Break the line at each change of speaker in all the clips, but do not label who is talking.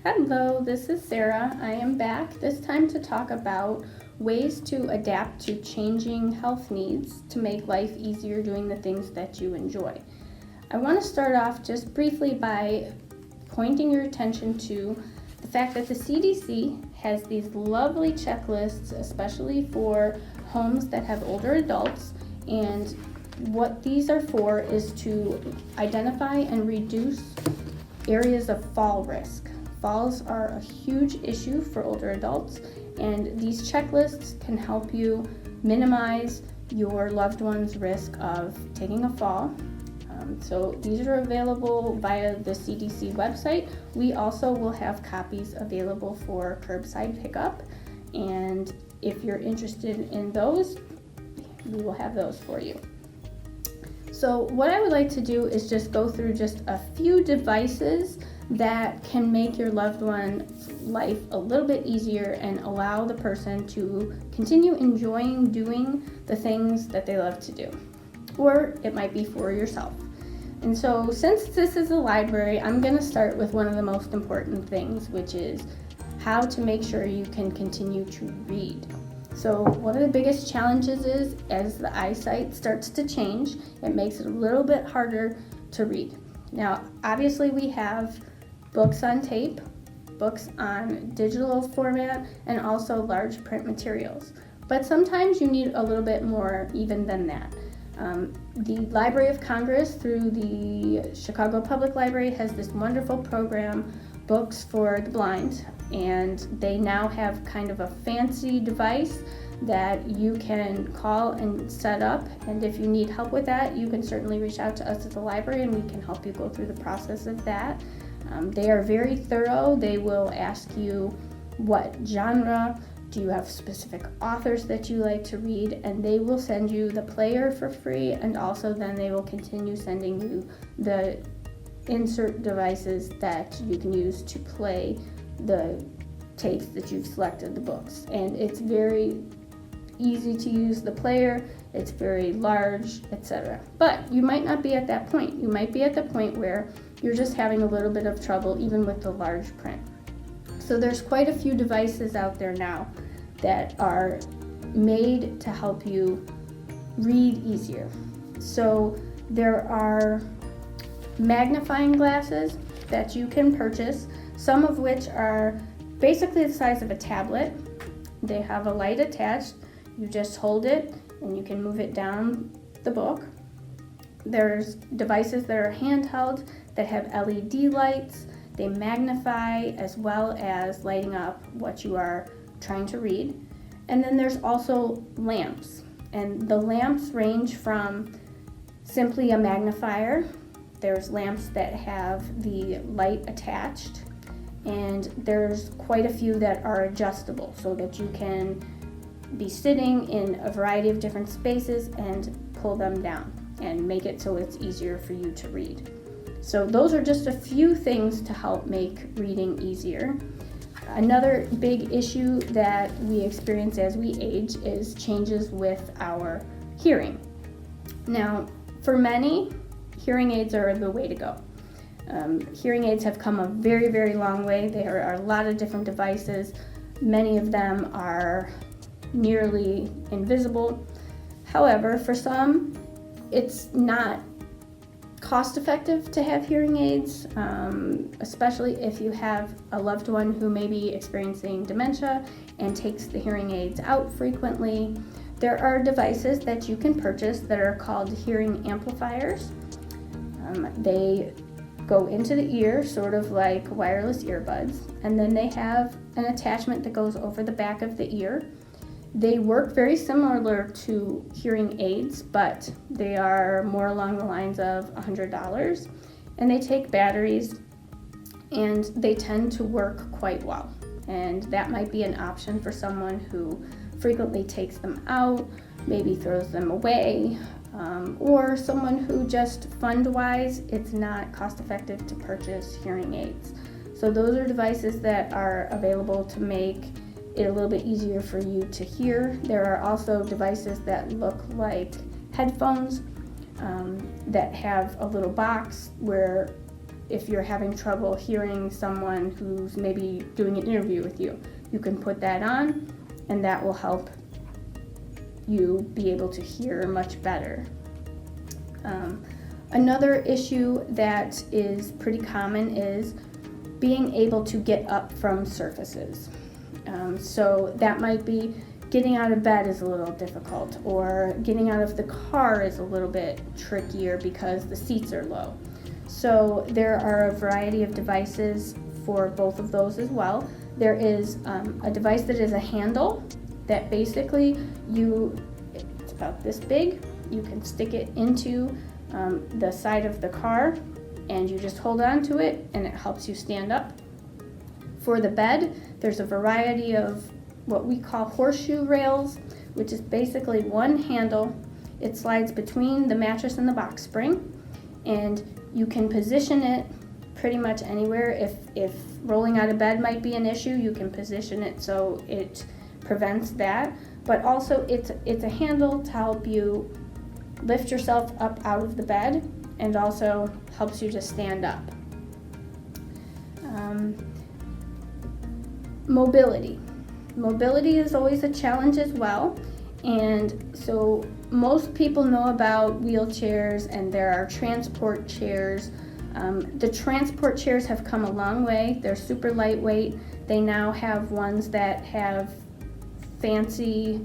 Hello, this is Sarah. I am back this time to talk about ways to adapt to changing health needs to make life easier doing the things that you enjoy. I want to start off just briefly by pointing your attention to the fact that the CDC has these lovely checklists, especially for homes that have older adults, and what these are for is to identify and reduce areas of fall risk. Falls are a huge issue for older adults, and these checklists can help you minimize your loved one's risk of taking a fall. So these are available via the CDC website. We also will have copies available for curbside pickup, and if you're interested in those, we will have those for you. So what I would like to do is just go through just a few devices that can make your loved one's life a little bit easier and allow the person to continue enjoying doing the things that they love to do. Or it might be for yourself. And so since this is a library, I'm going to start with one of the most important things, which is how to make sure you can continue to read. So one of the biggest challenges is as the eyesight starts to change, it makes it a little bit harder to read. Now, obviously we have books on tape, books on digital format, and also large print materials. But sometimes you need a little bit more even than that. The Library of Congress through the Chicago Public Library has this wonderful program, Books for the Blind, and they now have kind of a fancy device that you can call and set up, and if you need help with that, you can certainly reach out to us at the library and we can help you go through the process of that. They are very thorough. They will ask you what genre, do you have specific authors that you like to read, and they will send you the player for free, and also then they will continue sending you the insert devices that you can use to play the tapes that you've selected, the books. And it's very easy to use the player, it's very large, etc. But you might not be at that point. You might be at the point where you're just having a little bit of trouble even with the large print. So there's quite a few devices out there now that are made to help you read easier. So there are magnifying glasses that you can purchase, some of which are basically the size of a tablet. They have a light attached. You just hold it and you can move it down the book. There's devices that are handheld that have LED lights. They magnify as well as lighting up what you are trying to read. And then there's also lamps. And the lamps range from simply a magnifier. There's lamps that have the light attached. And there's quite a few that are adjustable so that you can be sitting in a variety of different spaces and pull them down and make it so it's easier for you to read. So those are just a few things to help make reading easier. Another big issue that we experience as we age is changes with our hearing. Now, for many, hearing aids are the way to go. Hearing aids have come a very, very long way. There are a lot of different devices. Many of them are nearly invisible. However, for some, it's not cost effective to have hearing aids, especially if you have a loved one who may be experiencing dementia and takes the hearing aids out frequently. There are devices that you can purchase that are called hearing amplifiers. They go into the ear, sort of like wireless earbuds, and then they have an attachment that goes over the back of the ear. They work very similar to hearing aids, but they are more along the lines of $100, and they take batteries, and they tend to work quite well. And that might be an option for someone who frequently takes them out, maybe throws them away, or someone who just fund-wise, it's not cost-effective to purchase hearing aids. So those are devices that are available to make it a little bit easier for you to hear. There are also devices that look like headphones that have a little box where if you're having trouble hearing someone who's maybe doing an interview with you, you can put that on, and that will help you be able to hear much better. Another issue that is pretty common is being able to get up from surfaces. So that might be getting out of bed is a little difficult, or getting out of the car is a little bit trickier because the seats are low. So there are a variety of devices for both of those as well. There is a device that is a handle that basically it's about this big. You can stick it into the side of the car, and you just hold on to it, and it helps you stand up. For the bed, there's a variety of what we call horseshoe rails, which is basically one handle. It slides between the mattress and the box spring, and you can position it pretty much anywhere. If rolling out of bed might be an issue, you can position it so it prevents that. But also it's a handle to help you lift yourself up out of the bed, and also helps you to stand up. Mobility. Mobility is always a challenge as well, and so most people know about wheelchairs, and there are transport chairs. The transport chairs have come a long way. They're super lightweight. They now have ones that have fancy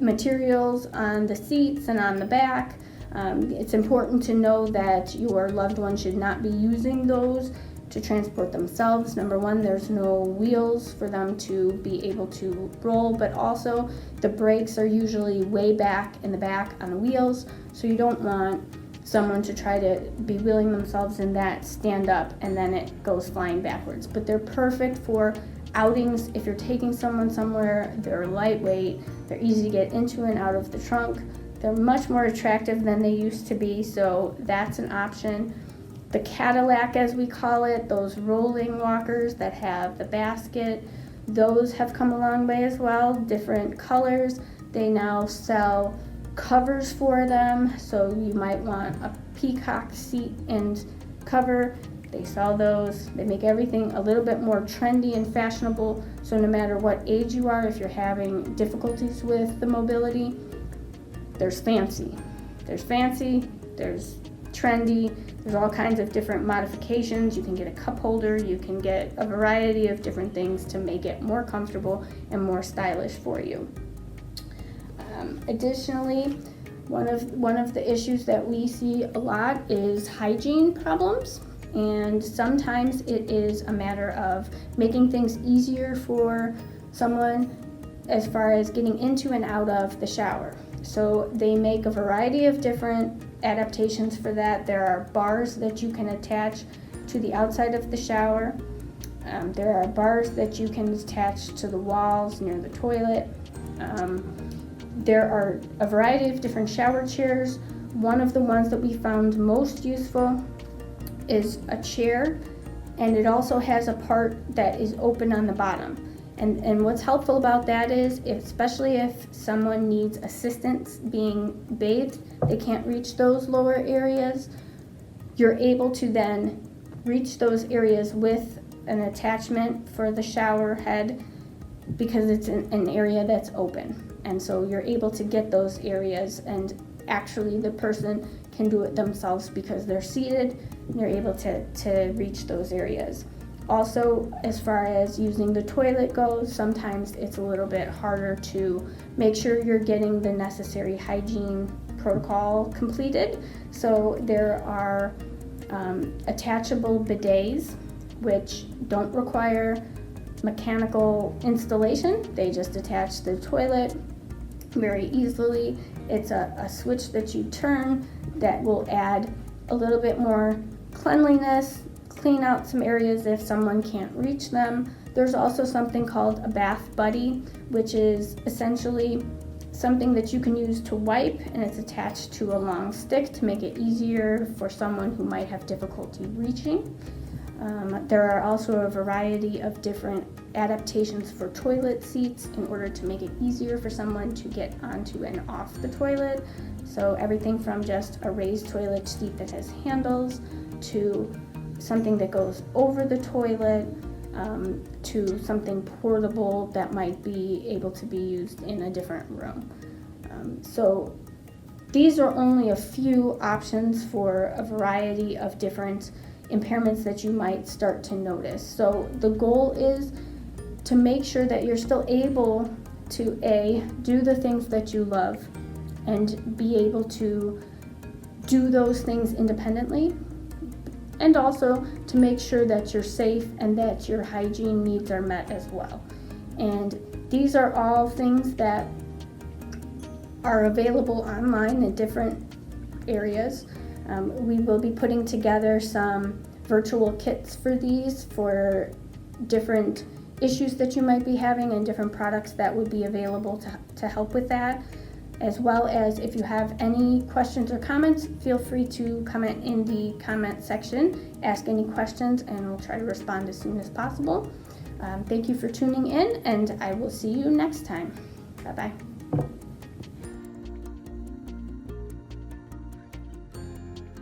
materials on the seats and on the back. It's important to know that your loved one should not be using those to transport themselves. Number one, there's no wheels for them to be able to roll, but also the brakes are usually way back in the back on the wheels, so you don't want someone to try to be wheeling themselves in that, stand up, and then it goes flying backwards. But they're perfect for outings. If you're taking someone somewhere, they're lightweight, they're easy to get into and out of the trunk. They're much more attractive than they used to be, so that's an option. The Cadillac, as we call it, those rolling walkers that have the basket, those have come a long way as well, different colors. They now sell covers for them, so you might want a peacock seat and cover. They sell those. They make everything a little bit more trendy and fashionable, so no matter what age you are, if you're having difficulties with the mobility, there's fancy, there's trendy, there's all kinds of different modifications. You can get a cup holder, you can get a variety of different things to make it more comfortable and more stylish for you. Additionally, one of the issues that we see a lot is hygiene problems, and sometimes it is a matter of making things easier for someone as far as getting into and out of the shower. So they make a variety of different adaptations for that. There are bars that you can attach to the outside of the shower. There are bars that you can attach to the walls near the toilet. There are a variety of different shower chairs. One of the ones that we found most useful is a chair, and it also has a part that is open on the bottom. And what's helpful about that is, especially if someone needs assistance being bathed, they can't reach those lower areas, you're able to then reach those areas with an attachment for the shower head, because it's an area that's open. And so you're able to get those areas, and actually the person can do it themselves because they're seated and they're able to reach those areas. Also, as far as using the toilet goes, sometimes it's a little bit harder to make sure you're getting the necessary hygiene protocol completed. So there are attachable bidets, which don't require mechanical installation. They just attach the toilet very easily. It's a switch that you turn that will add a little bit more cleanliness, clean out some areas if someone can't reach them. There's also something called a bath buddy, which is essentially something that you can use to wipe, and it's attached to a long stick to make it easier for someone who might have difficulty reaching. There are also a variety of different adaptations for toilet seats in order to make it easier for someone to get onto and off the toilet. So everything from just a raised toilet seat that has handles to something that goes over the toilet, to something portable that might be able to be used in a different room. So these are only a few options for a variety of different impairments that you might start to notice. So the goal is to make sure that you're still able to do the things that you love and be able to do those things independently, and also to make sure that you're safe and that your hygiene needs are met as well. And these are all things that are available online in different areas. We will be putting together some virtual kits for these for different issues that you might be having and different products that would be available to help with that. As well as if you have any questions or comments, feel free to comment in the comment section, ask any questions, and we'll try to respond as soon as possible. Thank you for tuning in, and I will see you next time. Bye-bye.